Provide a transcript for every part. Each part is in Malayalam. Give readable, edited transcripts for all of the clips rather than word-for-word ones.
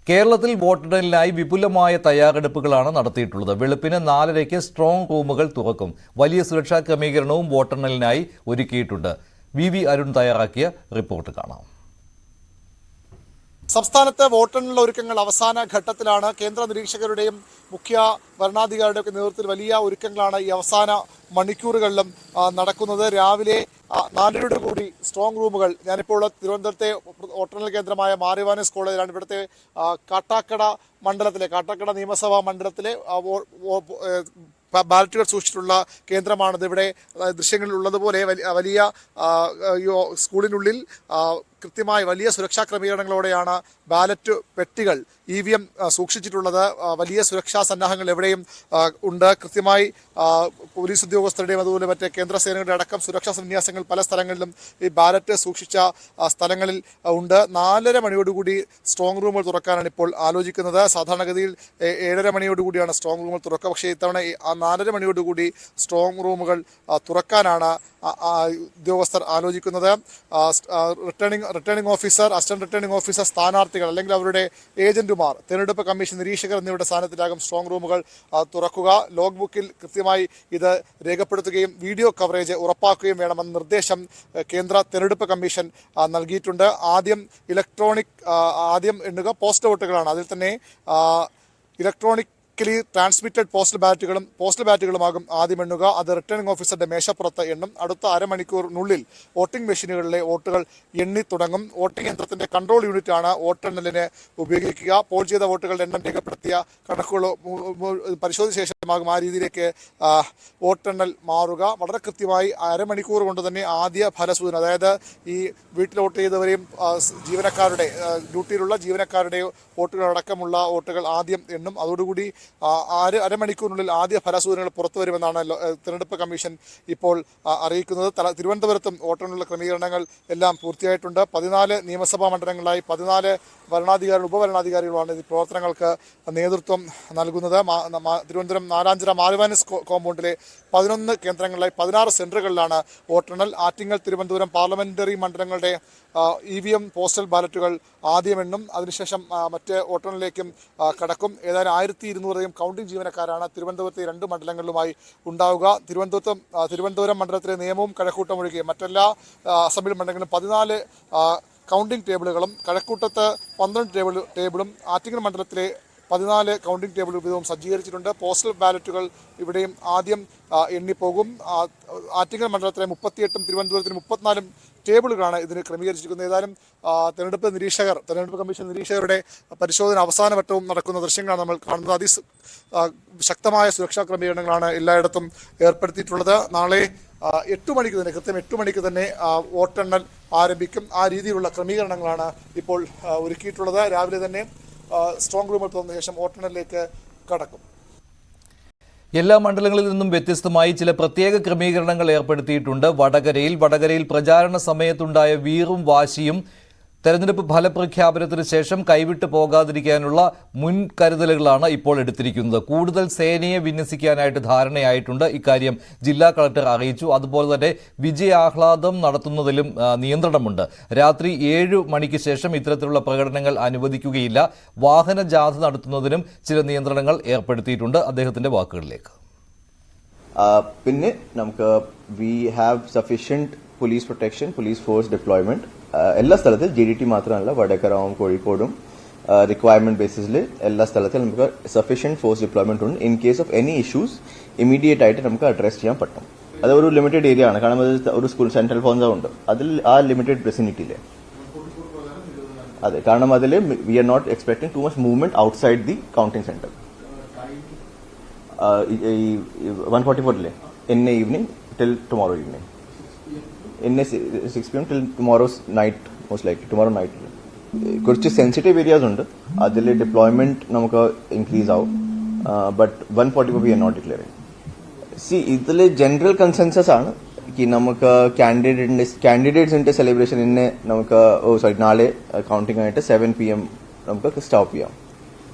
കേരളത്തിൽ വോട്ടെണ്ണലിനായി വിപുലമായ തയ്യാറെടുപ്പുകളാണ് നടത്തിയിട്ടുള്ളത്. വെളുപ്പിന് 4:30 സ്ട്രോങ് റൂമുകൾ തുറക്കും. വലിയ സുരക്ഷാ ക്രമീകരണവും വോട്ടെണ്ണലിനായി ഒരുക്കിയിട്ടുണ്ട്. വി അരുൺ തയ്യാറാക്കിയ റിപ്പോർട്ട് കാണാം. സംസ്ഥാനത്ത് വോട്ടെണ്ണൽ ഒരുക്കങ്ങൾ അവസാന ഘട്ടത്തിലാണ്. കേന്ദ്ര നിരീക്ഷകരുടെയും മുഖ്യ ഭരണാധികാരിയുടെയൊക്കെ നേതൃത്വത്തിൽ വലിയ ഒരുക്കങ്ങളാണ് ഈ അവസാന മണിക്കൂറുകളിലും നടക്കുന്നത്. രാവിലെ 4:00 കൂടി സ്ട്രോങ് റൂമുകൾ, ഞാനിപ്പോൾ തിരുവനന്തപുരത്തെ വോട്ടെണ്ണൽ കേന്ദ്രമായ മാർ ഇവാനിയോസ് കോളേജിലാണ്. ഇവിടുത്തെ കാട്ടാക്കട നിയമസഭാ മണ്ഡലത്തിലെ ബാലറ്റുകൾ സൂക്ഷിച്ചിട്ടുള്ള കേന്ദ്രമാണിത്. ഇവിടെ ദൃശ്യങ്ങളിൽ ഉള്ളതുപോലെ വലിയ സ്കൂളിനുള്ളിൽ കൃത്യമായി വലിയ സുരക്ഷാ ക്രമീകരണങ്ങളോടെയാണ് ബാലറ്റ് പെട്ടികൾ EVM സൂക്ഷിച്ചിട്ടുള്ളത്. വലിയ സുരക്ഷാ സന്നാഹങ്ങൾ എവിടെയും ഉണ്ട്. കൃത്യമായി പോലീസ് ഉദ്യോഗസ്ഥരുടെയും അതുപോലെ മറ്റേ കേന്ദ്ര സേനകളുടെ അടക്കം സുരക്ഷാ വിന്യാസങ്ങൾ പല സ്ഥലങ്ങളിലും ഈ ബാലറ്റ് സൂക്ഷിച്ച സ്ഥലങ്ങളിൽ ഉണ്ട്. 4:30 മണിയോടുകൂടി സ്ട്രോങ് റൂമുകൾ തുറക്കാനാണ് ഇപ്പോൾ ആലോചിക്കുന്നത്. സാധാരണഗതിയിൽ 7:30 മണിയോടുകൂടിയാണ് സ്ട്രോങ് റൂമുകൾ തുറക്കുക. പക്ഷേ ഇത്തവണ 4:30 മണിയോടുകൂടി സ്ട്രോങ് റൂമുകൾ തുറക്കാനാണ് ഉദ്യോഗസ്ഥർ ആലോചിക്കുന്നത്. Returning officer, assistant returning officer സ്ഥാനാർത്ഥികൾ അല്ലെങ്കിൽ അവരുടെ ഏജന്റുമാർ, തെരഞ്ഞെടുപ്പ് കമ്മീഷൻ നിരീക്ഷകർ എന്നിവരുടെ സ്ഥാനത്തിലാകും സ്ട്രോങ് റൂമുകൾ തുറക്കുക. ലോഗ് ബുക്കിൽ കൃത്യമായി ഇത് രേഖപ്പെടുത്തുകയും വീഡിയോ കവറേജ് ഉറപ്പാക്കുകയും വേണമെന്ന നിർദ്ദേശം കേന്ദ്ര തെരഞ്ഞെടുപ്പ് കമ്മീഷൻ നൽകിയിട്ടുണ്ട്. ആദ്യം എണ്ണുക പോസ്റ്റൽ വോട്ടുകളാണ്. അതിൽ തന്നെ ഇലക്ട്രോണിക് ട്രാൻസ്മിറ്റഡ് പോസ്റ്റൽ ബാലറ്റുകളുമാകും ആദ്യം എണ്ണുക. അത് റിട്ടേണിംഗ് ഓഫീസറുടെ മേശപ്പുറത്ത് എണ്ണും. അടുത്ത അരമണിക്കൂറിനുള്ളിൽ വോട്ടിംഗ് മെഷീനുകളിലെ വോട്ടുകൾ എണ്ണി തുടങ്ങും. വോട്ടിംഗ് യന്ത്രത്തിന്റെ കൺട്രോൾ യൂണിറ്റാണ് വോട്ടെണ്ണലിന് ഉപയോഗിക്കുക. പോൾ ചെയ്ത വോട്ടുകളുടെ എണ്ണം രേഖപ്പെടുത്തിയ കണക്കുകൾ പരിശോധിച്ച ശേഷമാകും ആ രീതിയിലേക്ക് വോട്ടെണ്ണൽ മാറുക. വളരെ കൃത്യമായി അരമണിക്കൂർ കൊണ്ട് തന്നെ ആദ്യ ഫലസൂചന, അതായത് ഈ വീട്ടിൽ വോട്ട് ചെയ്തവരെയും ജീവനക്കാരുടെ ഡ്യൂട്ടിയിലുള്ള ജീവനക്കാരുടെ വോട്ടുകളടക്കമുള്ള വോട്ടുകൾ ആദ്യം എണ്ണും. അതോടുകൂടി അരമണിക്കൂറിനുള്ളിൽ ആദ്യ ഫലസൂചനകൾ പുറത്തു വരുമെന്നാണ് തെരഞ്ഞെടുപ്പ് കമ്മീഷൻ ഇപ്പോൾ അറിയിക്കുന്നത്. തിരുവനന്തപുരത്തും വോട്ടെണ്ണലുള്ള ക്രമീകരണങ്ങൾ എല്ലാം പൂർത്തിയായിട്ടുണ്ട്. 14 നിയമസഭാ മണ്ഡലങ്ങളിലായി 14 ഉപഭരണാധികാരികളുമാണ് ഈ പ്രവർത്തനങ്ങൾക്ക് നേതൃത്വം നൽകുന്നത്. തിരുവനന്തപുരം നാലാഞ്ചിറ മാർ ഇവാനിയോസ് കോമ്പൗണ്ടിലെ 11 കേന്ദ്രങ്ങളിലായി 16 സെന്ററുകളിലാണ് വോട്ടെണ്ണൽ. ആറ്റിങ്ങൽ, തിരുവനന്തപുരം പാർലമെന്ററി മണ്ഡലങ്ങളുടെ EVM പോസ്റ്റൽ ബാലറ്റുകൾ ആദ്യം എണ്ണും. അതിനുശേഷം മറ്റ് വോട്ടെണ്ണലിലേക്കും കടക്കും. ഏതായാലും 1200 കൗണ്ടിംഗ് ജീവനക്കാരാണ് തിരുവനന്തപുരത്തെ 2 മണ്ഡലങ്ങളിലുമായി ഉണ്ടാവുക. തിരുവനന്തപുരം മണ്ഡലത്തിലെ നിയമവും കഴക്കൂട്ടം ഒഴികെ മറ്റെല്ലാ അസംബ്ലി മണ്ഡലങ്ങളിലും 14 കൗണ്ടിംഗ് ടേബിളുകളും, കഴക്കൂട്ടത്ത് 12 ടേബിളും, ആറ്റിങ്ങൽ മണ്ഡലത്തിലെ 14 കൗണ്ടിംഗ് ടേബിൾ വീതവും സജ്ജീകരിച്ചിട്ടുണ്ട്. പോസ്റ്റൽ ബാലറ്റുകൾ ഇവിടെയും ആദ്യം എണ്ണിപ്പോകും. ആറ്റിങ്ങൽ മണ്ഡലത്തിലെ 38ഉം തിരുവനന്തപുരത്തിന് 34 ടേബിളുകളാണ് ഇതിന് ക്രമീകരിച്ചിരിക്കുന്നത്. ഏതായാലും തെരഞ്ഞെടുപ്പ് കമ്മീഷൻ നിരീക്ഷകരുടെ പരിശോധന അവസാനവട്ടവും നടക്കുന്ന ദൃശ്യങ്ങളാണ് നമ്മൾ കാണുന്നത്. അതിശക്തമായ സുരക്ഷാ ക്രമീകരണങ്ങളാണ് എല്ലായിടത്തും ഏർപ്പെടുത്തിയിട്ടുള്ളത്. നാളെ 8 മണിക്ക് തന്നെ, കൃത്യം 8 മണിക്ക് തന്നെ വോട്ടെണ്ണൽ ആരംഭിക്കും. ആ രീതിയിലുള്ള ക്രമീകരണങ്ങളാണ് ഇപ്പോൾ ഒരുക്കിയിട്ടുള്ളത്. രാവിലെ തന്നെ സ്ട്രോങ് റൂമിൽ തുറന്ന ശേഷം വോട്ടെണ്ണലിലേക്ക് കടക്കും. എല്ലാ മണ്ഡലങ്ങളിൽ നിന്നും വ്യത്യസ്തമായി ചില പ്രത്യേക ക്രമീകരണങ്ങൾ ഏർപ്പെടുത്തിയിട്ടുണ്ട്. വടകരയിൽ പ്രചാരണ സമയത്തുണ്ടായ വീറും വാശിയും തെരഞ്ഞെടുപ്പ് ഫലപ്രഖ്യാപനത്തിന് ശേഷം കൈവിട്ടു പോകാതിരിക്കാനുള്ള മുൻകരുതലുകളാണ് ഇപ്പോൾ എടുത്തിരിക്കുന്നത്. കൂടുതൽ സേനയെ വിന്യസിക്കാനായിട്ട് ധാരണയായിട്ടുണ്ട്. ഇക്കാര്യം ജില്ലാ കളക്ടർ അറിയിച്ചു. അതുപോലെ തന്നെ വിജയാഹ്ലാദം നടത്തുന്നതിലും നിയന്ത്രണമുണ്ട്. രാത്രി 7 മണിക്ക് ശേഷം ഇത്തരത്തിലുള്ള പ്രകടനങ്ങൾ അനുവദിക്കുകയില്ല. വാഹന ജാഥ നടത്തുന്നതിനും ചില നിയന്ത്രണങ്ങൾ ഏർപ്പെടുത്തിയിട്ടുണ്ട്. അദ്ദേഹത്തിന്റെ വാക്കുകളിലേക്ക്. പിന്നെ നമുക്ക് we have sufficient police protection, police force deployment എല്ലാ സ്ഥലത്തും. GDT മാത്രമല്ല, വടകരവും കോഴിക്കോടും റിക്വയർമെന്റ് ബേസിസിൽ എല്ലാ സ്ഥലത്തും നമുക്ക് സഫീഷ്യന്റ് ഫോഴ്സ് ഡിപ്ലോയ്മെന്റ് ഉണ്ട്. In case of any issues immediate ആയിട്ട് നമുക്ക് അഡ്രസ് ചെയ്യാൻ പറ്റും. അത് ഒരു ലിമിറ്റഡ് ഏരിയ ആണ്. കാരണം അത് ഒരു സ്കൂൾ സെൻട്രൽ ഫോൺസ ഉണ്ട്, അതിൽ ആ ലിമിറ്റഡ് വിസിനിറ്റിയിലെ. അതെ, കാരണം അതിൽ we are not expecting to much movement outside the counting centre. 144 in the evening till tomorrow evening. In 6 p.m. till tomorrow's night, most likely tomorrow night. കുറച്ച് സെൻസിറ്റീവ് ഏരിയാസ് ഉണ്ട്, അതിൽ ഡിപ്ലോയ്മെന്റ് നമുക്ക് ഇൻക്രീസ് ആവും. But 144 we are not declaring. ഇതിൽ ജനറൽ കൺസെൻസസ് ആണ് നമുക്ക് കാൻഡിഡേറ്റ്സിന്റെ സെലിബ്രേഷൻ നമുക്ക് നാളെ കൗണ്ടിംഗ് ആയിട്ട് 7 PM നമുക്ക് സ്റ്റോപ്പ് ചെയ്യാം.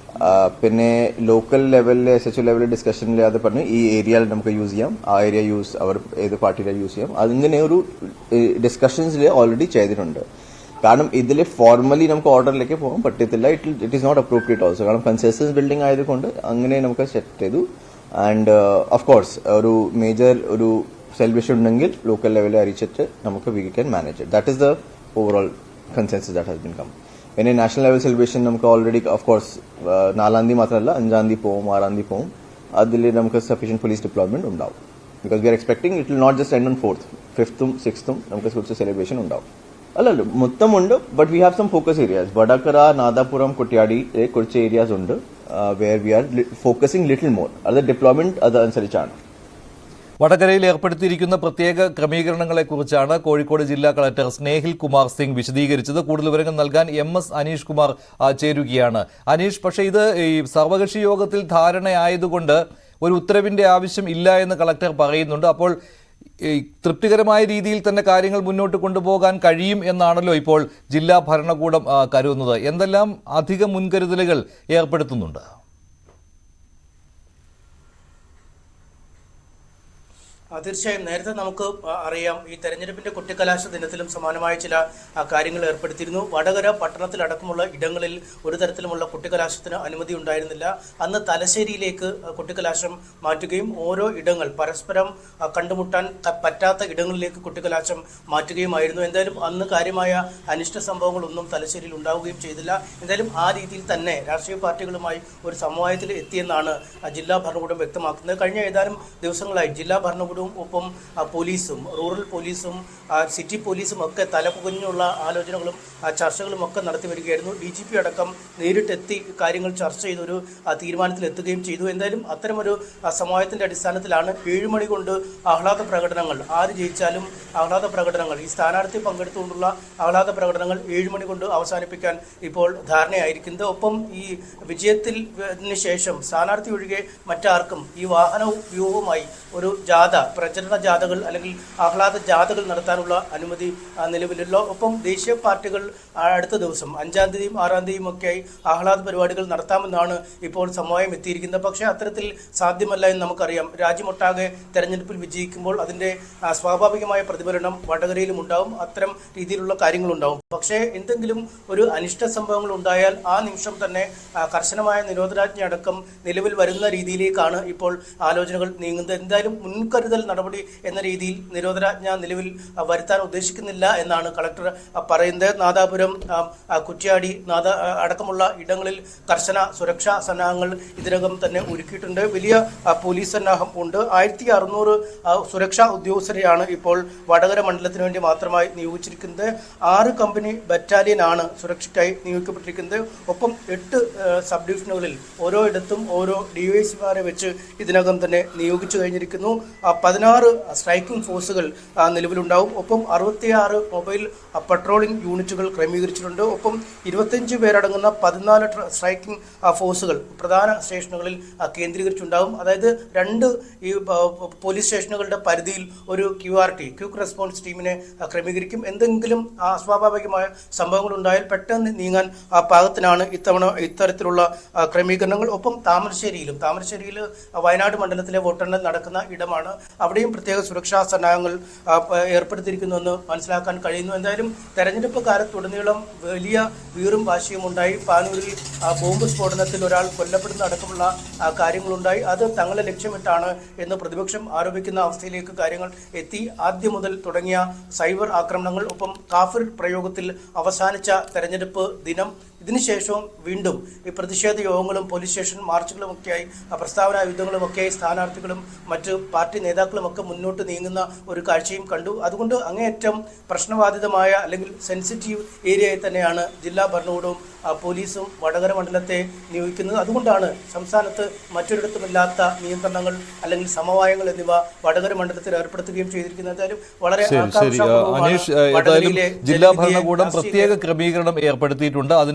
പിന്നെ ലോക്കൽ ലെവലിൽ SHO ലെവലിൽ ഡിസ്കഷനിൽ അത് പറഞ്ഞു ഈ ഏരിയയിൽ നമുക്ക് യൂസ് ചെയ്യാം, ആ ഏരിയ ഏത് പാർട്ടിയിലെ യൂസ് ചെയ്യാം. അതിങ്ങനെ ഒരു ഡിസ്കഷൻസിൽ ഓൾറെഡി ചെയ്തിട്ടുണ്ട്. കാരണം ഇതിൽ ഫോർമലി നമുക്ക് ഓർഡറിലേക്ക് പോകാൻ പറ്റത്തില്ല. It is not appropriate also. കാരണം കൺസെസൻസ് ബിൽഡിംഗ് ആയതുകൊണ്ട് അങ്ങനെ നമുക്ക് സെറ്റ് ചെയ്തു. ആൻഡ് ഓഫ് കോഴ്സ് ഒരു മേജർ ഒരു സെലിബ്രേഷൻ ഉണ്ടെങ്കിൽ ലോക്കൽ ലെവലിൽ അറിയിച്ചിട്ട് നമുക്ക് we can manage it. That is the overall consensus that has been come. പിന്നെ നാഷണൽ ലെവൽ സെലിബ്രേഷൻ നമുക്ക് ഓൾറെഡി ഓഫ് കോഴ്സ് 4-ാം തീയതി മാത്രമല്ല 5-ാം തീയതി പോവും, 6-ാം തീയതി പോവും. അതിൽ നമുക്ക് സഫീഷ്യന്റ് പോലീസ് ഡിപ്ലോയ്മെന്റ് ഉണ്ടാവും. Because we are expecting it will not just end on 4th, 5th, 6th നമുക്ക് കുറച്ച് സെലിബ്രേഷൻ ഉണ്ടാവും. അല്ലല്ലോ മൊത്തമുണ്ട്. But we have some focus areas. Vadakara, Nadapuram, Kuttiadi കുറച്ച് ഏരിയാസ് ഉണ്ട് where we are focusing little more. അത് ഡിപ്ലോയ്മെന്റ് അതനുസരിച്ചാണ്. വടകരയിൽ ഏർപ്പെടുത്തിയിരിക്കുന്ന പ്രത്യേക ക്രമീകരണങ്ങളെക്കുറിച്ചാണ് കോഴിക്കോട് ജില്ലാ കളക്ടർ സ്നേഹിൽ കുമാർ സിംഗ് വിശദീകരിച്ചത്. കൂടുതൽ വിവരങ്ങൾ നൽകാൻ MS അനീഷ് കുമാർ ചേരുകയാണ്. അനീഷ്, പക്ഷേ ഇത് ഈ സർവകക്ഷി യോഗത്തിൽ ധാരണയായതുകൊണ്ട് ഒരു ഉത്തരവിന്റെ ആവശ്യം ഇല്ല എന്ന് കളക്ടർ പറയുന്നുണ്ട്. അപ്പോൾ തൃപ്തികരമായ രീതിയിൽ തന്നെ കാര്യങ്ങൾ മുന്നോട്ട് കൊണ്ടുപോകാൻ കഴിയും എന്നാണല്ലോ ഇപ്പോൾ ജില്ലാ ഭരണകൂടം കരുതുന്നത്. എന്തെല്ലാം അധിക മുൻകരുതലുകൾ ഏർപ്പെടുത്തുന്നുണ്ട്? തീർച്ചയായും നേരത്തെ നമുക്ക് അറിയാം, ഈ തെരഞ്ഞെടുപ്പിന്റെ കൊട്ടിക്കലാശ ദിനത്തിലും സമാനമായ ചില കാര്യങ്ങൾ ഏർപ്പെടുത്തിയിരുന്നു. വടകര പട്ടണത്തിലടക്കമുള്ള ഇടങ്ങളിൽ ഒരു തരത്തിലുമുള്ള കൊട്ടിക്കലാശത്തിന് അനുമതി ഉണ്ടായിരുന്നില്ല. അന്ന് തലശ്ശേരിയിലേക്ക് കൊട്ടിക്കലാശം മാറ്റുകയും ഓരോ ഇടങ്ങൾ പരസ്പരം കണ്ടുമുട്ടാൻ പറ്റാത്ത ഇടങ്ങളിലേക്ക് കൊട്ടിക്കലാശം മാറ്റുകയുമായിരുന്നു. എന്തായാലും അന്ന് കാര്യമായ അനിഷ്ട സംഭവങ്ങളൊന്നും തലശ്ശേരിയിൽ ഉണ്ടാവുകയും ചെയ്തില്ല. എന്തായാലും ആ രീതിയിൽ തന്നെ രാഷ്ട്രീയ പാർട്ടികളുമായി ഒരു സമവായത്തിൽ എത്തിയെന്നാണ് ജില്ലാ ഭരണകൂടം വ്യക്തമാക്കുന്നത്. കഴിഞ്ഞ ഏതാനും ദിവസങ്ങളായി ജില്ലാ ഭരണകൂടവും ഒപ്പം പോലീസും റൂറൽ പോലീസും സിറ്റി പോലീസും ഒക്കെ തലപുകഞ്ഞുള്ള ആലോചനകളും ചർച്ചകളും ഒക്കെ നടത്തി വരികയായിരുന്നു. DGP അടക്കം നേരിട്ടെത്തി കാര്യങ്ങൾ ചർച്ച ചെയ്തൊരു തീരുമാനത്തിലെത്തുകയും ചെയ്തു. എന്തായാലും അത്തരമൊരു സമവായത്തിന്റെ അടിസ്ഥാനത്തിലാണ് 7 മണി കൊണ്ട് ആഹ്ലാദ പ്രകടനങ്ങൾ, ആര് ജയിച്ചാലും ആഹ്ലാദ പ്രകടനങ്ങൾ, ഈ സ്ഥാനാർത്ഥി പങ്കെടുത്തുകൊണ്ടുള്ള ആഹ്ലാദ പ്രകടനങ്ങൾ 7 മണി കൊണ്ട് അവസാനിപ്പിക്കാൻ ഇപ്പോൾ ധാരണയായിരിക്കുന്നത്. ഒപ്പം ഈ വിജയത്തിന് ശേഷം സ്ഥാനാർത്ഥി ഒഴികെ മറ്റാർക്കും ഈ വാഹനവും വ്യൂഹവുമായി ഒരു ജാഥ, പ്രചരണ ജാഥകൾ അല്ലെങ്കിൽ ആഹ്ലാദ ജാഥകൾ നടത്താനുള്ള അനുമതി നിലവിലുള്ള. ഒപ്പം ദേശീയ പാർട്ടികൾ അടുത്ത ദിവസം 5-ാം തീയതിയും 6-ാം തീയതിയും ഒക്കെയായി ആഹ്ലാദ പരിപാടികൾ നടത്താമെന്നാണ് ഇപ്പോൾ സമവായം എത്തിയിരിക്കുന്നത്. പക്ഷേ അത്തരത്തിൽ സാധ്യമല്ല എന്ന് നമുക്കറിയാം. രാജ്യമൊട്ടാകെ തെരഞ്ഞെടുപ്പിൽ വിജയിക്കുമ്പോൾ അതിൻ്റെ സ്വാഭാവികമായ പ്രതിഫലനം വടകരയിലും ഉണ്ടാവും. അത്തരം രീതിയിലുള്ള കാര്യങ്ങളുണ്ടാവും. പക്ഷേ എന്തെങ്കിലും ഒരു അനിഷ്ട സംഭവങ്ങൾ ഉണ്ടായാൽ ആ നിമിഷം തന്നെ കർശനമായ നിരോധനാജ്ഞ അടക്കം നിലവിൽ വരുന്ന രീതിയിലേക്കാണ് ഇപ്പോൾ ആലോചനകൾ നീങ്ങുന്നത്. എന്തായാലും മുൻകരുതൽ നടപടി എന്ന രീതിയിൽ നിരോധനാജ്ഞ നിലവിൽ വരുത്താൻ ഉദ്ദേശിക്കുന്നില്ല എന്നാണ് കളക്ടർ പറയുന്നത്. നാദാപുരം, കുറ്റ്യാടി അടക്കമുള്ള ഇടങ്ങളിൽ കർശന സുരക്ഷാ സന്നാഹങ്ങൾ ഇതിനകം തന്നെ ഒരുക്കിയിട്ടുണ്ട്. വലിയ പോലീസ് സന്നാഹം ഉണ്ട്. 1600 സുരക്ഷാ ഉദ്യോഗസ്ഥരെയാണ് ഇപ്പോൾ വടകര മണ്ഡലത്തിന് വേണ്ടി മാത്രമായി നിയോഗിച്ചിരിക്കുന്നത്. 6 കമ്പനി ബറ്റാലിയനാണ് സുരക്ഷയ്ക്കായി നിയോഗിക്കപ്പെട്ടിരിക്കുന്നത്. ഒപ്പം 8 സബ് ഡിവിഷനുകളിൽ ഓരോ ഇടത്തും ഓരോ DYSPമാരെ വെച്ച് ഇതിനകം തന്നെ നിയോഗിച്ചു കഴിഞ്ഞിരിക്കുന്നു. 16 സ്ട്രൈക്കിംഗ് ഫോഴ്സുകൾ നിലവിലുണ്ടാവും. ഒപ്പം 66 മൊബൈൽ പട്രോളിംഗ് യൂണിറ്റുകൾ ക്രമീകരിച്ചിട്ടുണ്ട്. ഒപ്പം 25 പേരടങ്ങുന്ന 14 സ്ട്രൈക്കിംഗ് ഫോഴ്സുകൾ പ്രധാന സ്റ്റേഷനുകളിൽ കേന്ദ്രീകരിച്ചുണ്ടാവും. അതായത് 2 ഈ പോലീസ് സ്റ്റേഷനുകളുടെ പരിധിയിൽ ഒരു QRT, ക്വിക്ക് റെസ്പോൺസ് ടീമിനെ ക്രമീകരിക്കും. എന്തെങ്കിലും അസ്വാഭാവികമായ സംഭവങ്ങൾ ഉണ്ടായാൽ പെട്ടെന്ന് നീങ്ങാൻ പാകത്തിനാണ് ഇത്തരത്തിലുള്ള ക്രമീകരണങ്ങൾ. ഒപ്പം താമരശ്ശേരിയിൽ വയനാട് മണ്ഡലത്തിലെ വോട്ടെണ്ണൽ നടക്കുന്ന ഇടമാണ്. അവിടെയും പ്രത്യേക സുരക്ഷാ സന്നാഹങ്ങൾ ഏർപ്പെടുത്തിയിരിക്കുന്നുവെന്ന് മനസ്സിലാക്കാൻ കഴിയുന്നു. എന്തായാലും തെരഞ്ഞെടുപ്പ് കാലത്തുടനീളം വലിയ വീറും വാശിയും ഉണ്ടായി. പാനൂരിൽ ബോംബ് സ്ഫോടനത്തിൽ ഒരാൾ കൊല്ലപ്പെടുന്ന അടക്കമുള്ള കാര്യങ്ങളുണ്ടായി. അത് തങ്ങളെ ലക്ഷ്യമിട്ടാണ് എന്ന് പ്രതിപക്ഷം ആരോപിക്കുന്ന അവസ്ഥയിലേക്ക് കാര്യങ്ങൾ എത്തി. ആദ്യം മുതൽ തുടങ്ങിയ സൈബർ ആക്രമണങ്ങൾ, ഒപ്പം കാഫിർ പ്രയോഗത്തിൽ അവസാനിച്ച തെരഞ്ഞെടുപ്പ് ദിനം, ഇതിനുശേഷവും വീണ്ടും ഈ പ്രതിഷേധ യോഗങ്ങളും പോലീസ് സ്റ്റേഷൻ മാർച്ചുകളും ഒക്കെയായി പ്രസ്താവന യുദ്ധങ്ങളും ഒക്കെയായി സ്ഥാനാർത്ഥികളും മറ്റ് പാർട്ടി നേതാക്കളും ഒക്കെ മുന്നോട്ട് നീങ്ങുന്ന ഒരു കാഴ്ചയും കണ്ടു. അതുകൊണ്ട് അങ്ങേയറ്റം പ്രശ്നബാധിതമായ അല്ലെങ്കിൽ സെൻസിറ്റീവ് ഏരിയയിൽ തന്നെയാണ് ജില്ലാ ഭരണകൂടവും പോലീസും വടകര മണ്ഡലത്തെ നിയോഗിക്കുന്നത്. അതുകൊണ്ടാണ് സംസ്ഥാനത്ത് മറ്റൊരിടത്തുമില്ലാത്ത നിയന്ത്രണങ്ങൾ അല്ലെങ്കിൽ സമവായങ്ങൾ എന്നിവ വടകര മണ്ഡലത്തിൽ ഏർപ്പെടുത്തുകയും ചെയ്തിരിക്കുന്നത്. എന്തായാലും വളരെ ജില്ലാ ഭരണകൂടം പ്രത്യേക ക്രമീകരണം ഏർപ്പെടുത്തിയിട്ടുണ്ട്. അതിന്